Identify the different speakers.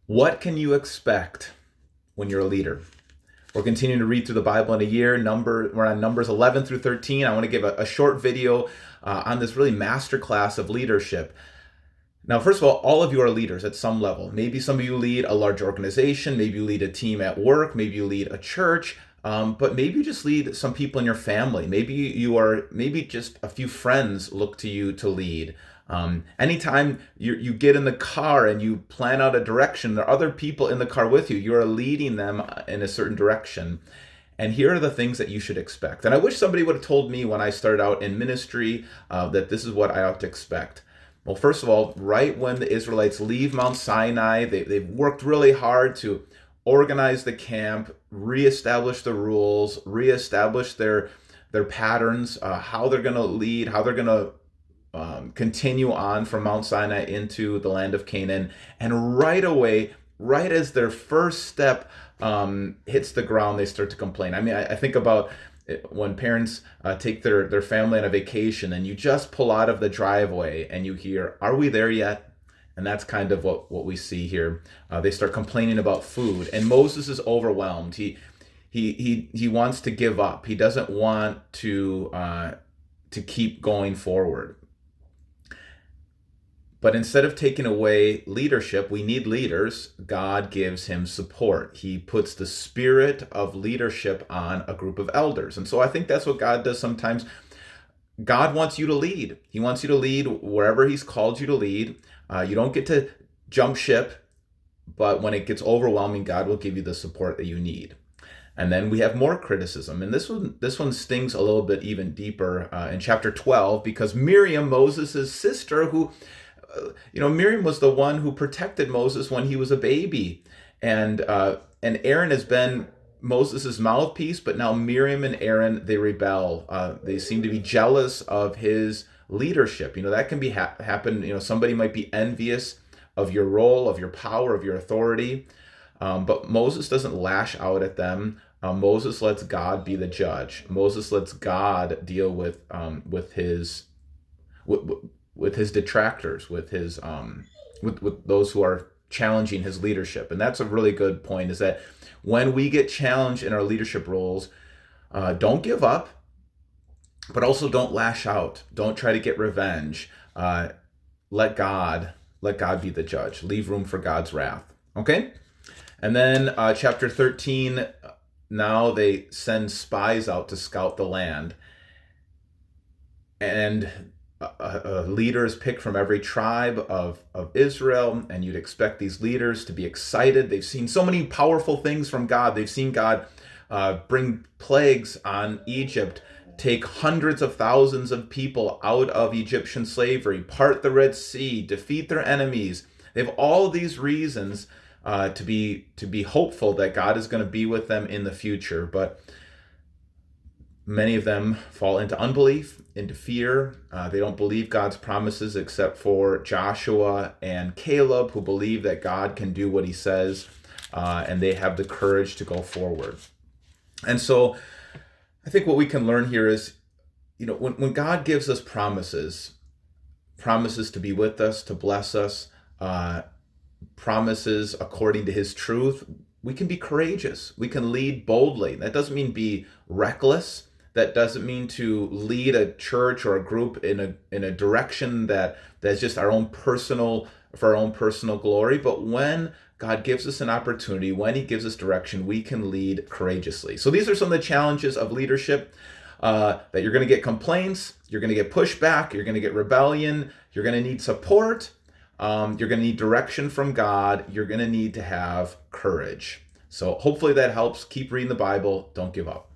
Speaker 1: What can you expect when you're a leader? We're continuing to read through the Bible in a year. We're on Numbers 11 through 13. I want to give a short video on this really masterclass of leadership. Now, first of all of you are leaders at some level. Maybe some of you lead a large organization. Maybe you lead a team at work. Maybe you lead a church. But maybe you just lead some people in your family. Maybe just a few friends look to you to lead. Anytime you get in the car and you plan out a direction, there are other people in the car with you. You are leading them in a certain direction. And here are the things that you should expect. And I wish somebody would have told me when I started out in ministry that this is what I ought to expect. Well, first of all, right when the Israelites leave Mount Sinai, they've worked really hard to organize the camp, reestablish the rules, reestablish their patterns, how they're going to lead, how they're going to continue on from Mount Sinai into the land of Canaan. And right away, right as their first step hits the ground, they start to complain. I mean, I think about when parents take their family on a vacation and you just pull out of the driveway and you hear, "Are we there yet?" And that's kind of what we see here. They start complaining about food, and Moses is overwhelmed. He wants to give up. He doesn't want to keep going forward. But instead of taking away leadership, we need leaders. God gives him support. He puts the spirit of leadership on a group of elders. And so I think that's what God does sometimes. God wants you to lead. He wants you to lead wherever he's called you to lead. You don't get to jump ship, but when it gets overwhelming, God will give you the support that you need. And then we have more criticism. And this one stings a little bit even deeper in chapter 12, because Miriam, Moses' sister, Miriam was the one who protected Moses when he was a baby. And Aaron has been Moses' mouthpiece, but now Miriam and Aaron, they rebel. They seem to be jealous of his leadership. That can be happen. Somebody might be envious of your role, of your power, of your authority. But Moses doesn't lash out at them. Moses lets God be the judge. Moses lets God deal with his detractors, with those who are challenging his leadership. And that's a really good point, is that when we get challenged in our leadership roles, don't give up, but also don't lash out. Don't try to get revenge. Let God be the judge. Leave room for God's wrath. Okay? And then chapter 13, now they send spies out to scout the land. And a leader is picked from every tribe of Israel, and you'd expect these leaders to be excited. They've seen so many powerful things from God. They've seen God bring plagues on Egypt, take hundreds of thousands of people out of Egyptian slavery, part the Red Sea, defeat their enemies. They have all these reasons to be hopeful that God is going to be with them in the future, but many of them fall into unbelief, into fear. They don't believe God's promises, except for Joshua and Caleb, who believe that God can do what he says, and they have the courage to go forward. And so I think what we can learn here is, when God gives us promises to be with us, to bless us, promises according to his truth, we can be courageous. We can lead boldly. That doesn't mean be reckless. That doesn't mean to lead a church or a group in a direction that's just for our own personal glory. But when God gives us an opportunity, when he gives us direction, we can lead courageously. So these are some of the challenges of leadership, that you're going to get complaints, you're going to get pushback, you're going to get rebellion, you're going to need support, you're going to need direction from God, you're going to need to have courage. So hopefully that helps. Keep reading the Bible. Don't give up.